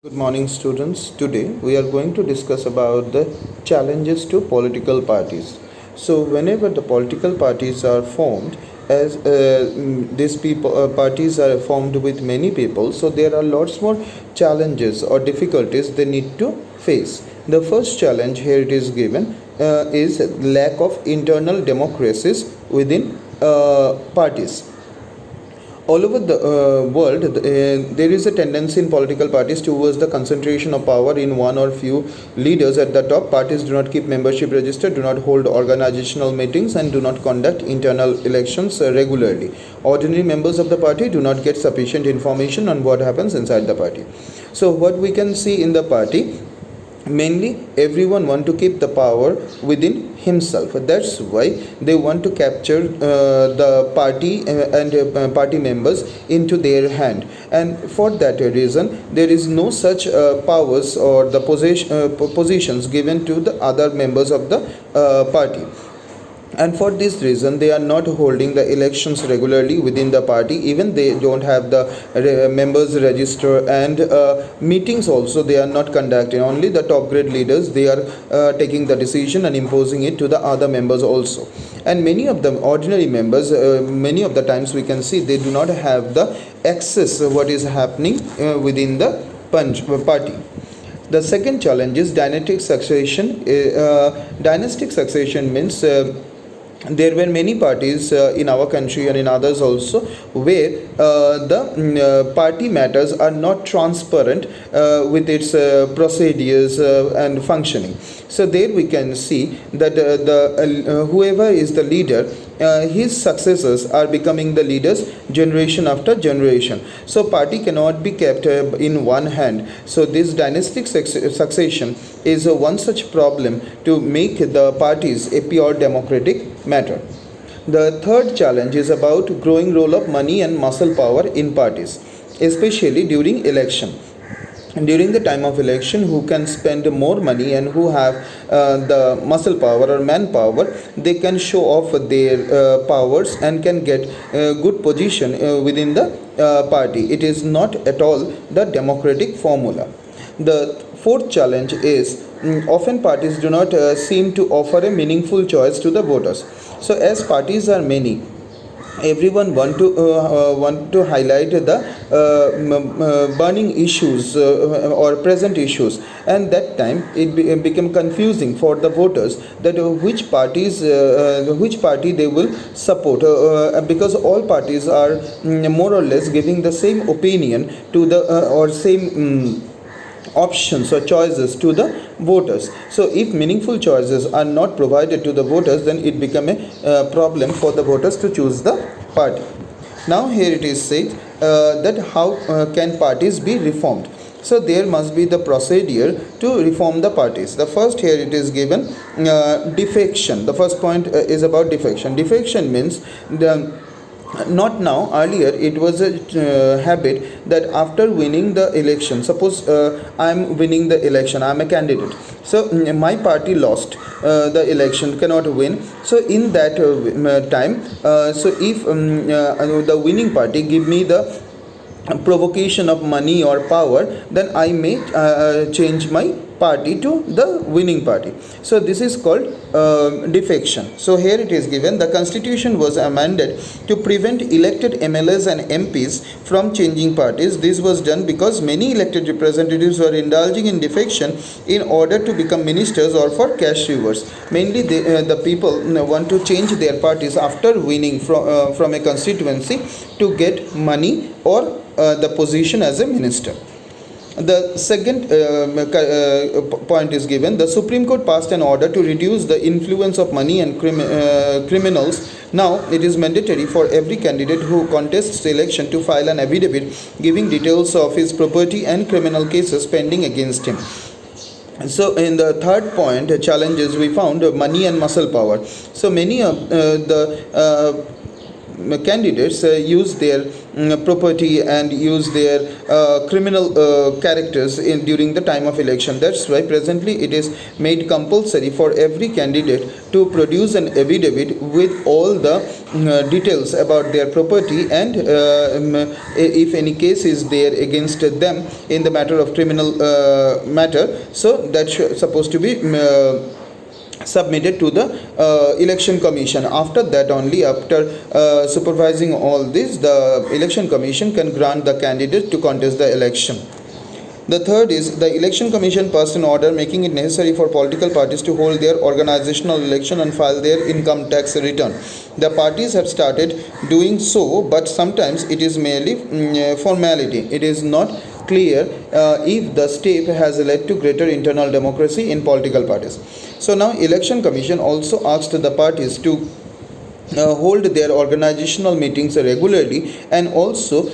Good morning, students. Today we are going to discuss about the challenges to political parties. So, whenever the political parties are formed, as these people parties are formed with many people, so there are lots more challenges or difficulties they need to face. The first challenge here it is given is lack of internal democracies within parties. All over the world, there is a tendency in political parties towards the concentration of power in one or few leaders at the top. Parties do not keep membership register, do not hold organizational meetings, and do not conduct internal elections regularly. Ordinary members of the party do not get sufficient information on what happens inside the party. So what we can see in the party, mainly everyone want to keep the power within himself. That's why they want to capture the party and party members into their hand, and for that reason there is no such powers or the positions given to the other members of the party, and for this reason they are not holding the elections regularly within the party. Even they don't have the members register, and meetings also they are not conducting. Only the top grade leaders they are taking the decision and imposing it to the other members also. And many of the ordinary members, many of the times we can see they do not have the access what is happening within the party. The second challenge is dynastic succession. Dynastic succession means there were many parties in our country and in others also where the party matters are not transparent with its procedures and functioning. So there we can see that whoever is the leader, his successors are becoming the leaders generation after generation. So party cannot be kept in one hand. So this dynastic succession is one such problem to make the parties a pure democratic matter. The third challenge is about growing role of money and muscle power in parties, especially during election. And during the time of election, who can spend more money and who have the muscle power or manpower, they can show off their powers and can get a good position within the party. It is not at all the democratic formula. The fourth challenge is often parties do not seem to offer a meaningful choice to the voters. So as parties are many, everyone want to highlight the burning issues or present issues, and that time it became confusing for the voters that which party they will support, because all parties are more or less giving the same opinion to the or same options or choices to the voters. So if meaningful choices are not provided to the voters, then it become a problem for the voters to choose the party. Now here it is said that how can parties be reformed. So there must be the procedure to reform the parties. The first here it is given defection. The first point is about defection. Defection means not now, earlier it was a habit that after winning the election, suppose I am winning the election, I am a candidate, so my party lost the election, cannot win. So in that time, so if the winning party give me the provocation of money or power, then I may change my party to the winning party. So this is called defection. So here it is given, the constitution was amended to prevent elected MLAs and MPs from changing parties. This was done because many elected representatives were indulging in defection in order to become ministers or for cash receivers. Mainly the people want to change their parties after winning from a constituency to get money or the position as a minister. The second point is given, the Supreme Court passed an order to reduce the influence of money and criminals. Now it is mandatory for every candidate who contests the election to file an affidavit giving details of his property and criminal cases pending against him. So in the third point, challenges, we found money and muscle power. So many of the candidates use their property and use their criminal characters during the time of election. That's why presently it is made compulsory for every candidate to produce an affidavit with all the details about their property and if any case is there against them in the matter of criminal matter, so that's supposed to be submitted to the election commission. After that only, after supervising all this, the election commission can grant the candidate to contest the election. The third is the election commission passed an order making it necessary for political parties to hold their organizational election and file their income tax return. The parties have started doing so, but sometimes it is merely formality. It is not clear if the step has led to greater internal democracy in political parties. So now election commission also asked the parties to hold their organizational meetings regularly and also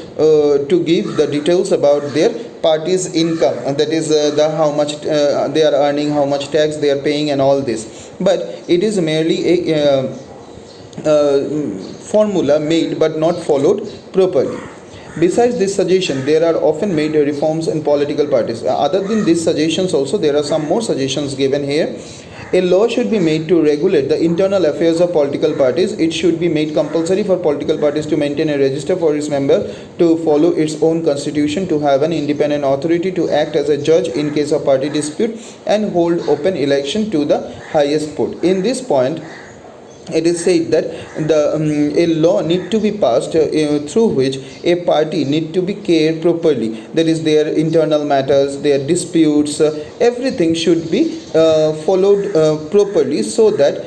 to give the details about their party's income, and that is the how much they are earning, how much tax they are paying and all this. But it is merely a formula made but not followed properly. Besides this suggestion, there are often made reforms in political parties. Other than these suggestions also, there are some more suggestions given here. A law should be made to regulate the internal affairs of political parties. It should be made compulsory for political parties to maintain a register for its members, to follow its own constitution, to have an independent authority, to act as a judge in case of party dispute, and hold open election to the highest put. In this point, it is said that a law need to be passed through which a party need to be cared properly. That is, their internal matters, their disputes, everything should be followed properly, so that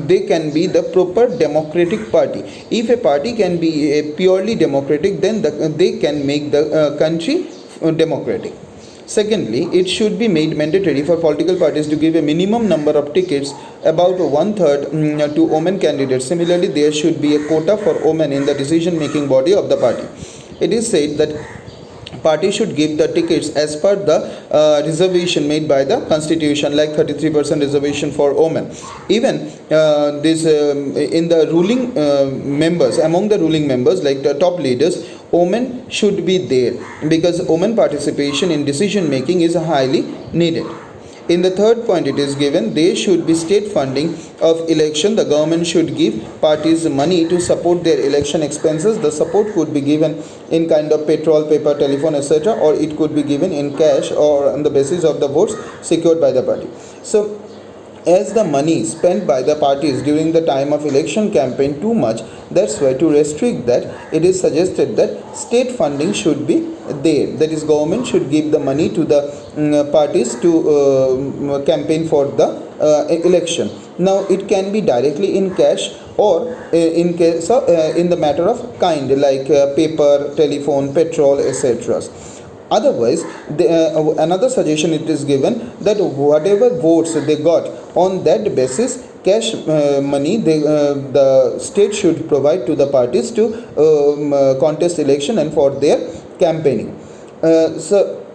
they can be the proper democratic party. If a party can be a purely democratic, then they can make the country democratic. Secondly, it should be made mandatory for political parties to give a minimum number of tickets, about one-third, to women candidates. Similarly, there should be a quota for women in the decision-making body of the party. It is said that party should give the tickets as per the reservation made by the constitution, like 33% reservation for women. Even this in the ruling members, among the ruling members, like the top leaders, women should be there, because women participation in decision making is highly needed. In the third point, it is given there should be state funding of election. The government should give parties money to support their election expenses. The support could be given in kind of petrol, paper, telephone, etc., or it could be given in cash or on the basis of the votes secured by the party. So as the money spent by the parties during the time of election campaign too much, that's why to restrict that, it is suggested that state funding should be there. That is, government should give the money to the parties to campaign for the election. Now it can be directly in cash or in case of, in the matter of kind, like paper, telephone, petrol, etc. Otherwise, another suggestion it is given that whatever votes they got, on that basis cash money the state should provide to the parties to contest election and for their campaigning. So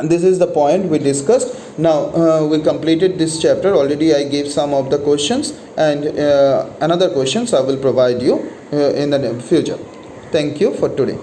this is the point we discussed. Now we completed this chapter. Already I gave some of the questions, and another questions I will provide you in the future. Thank you for today.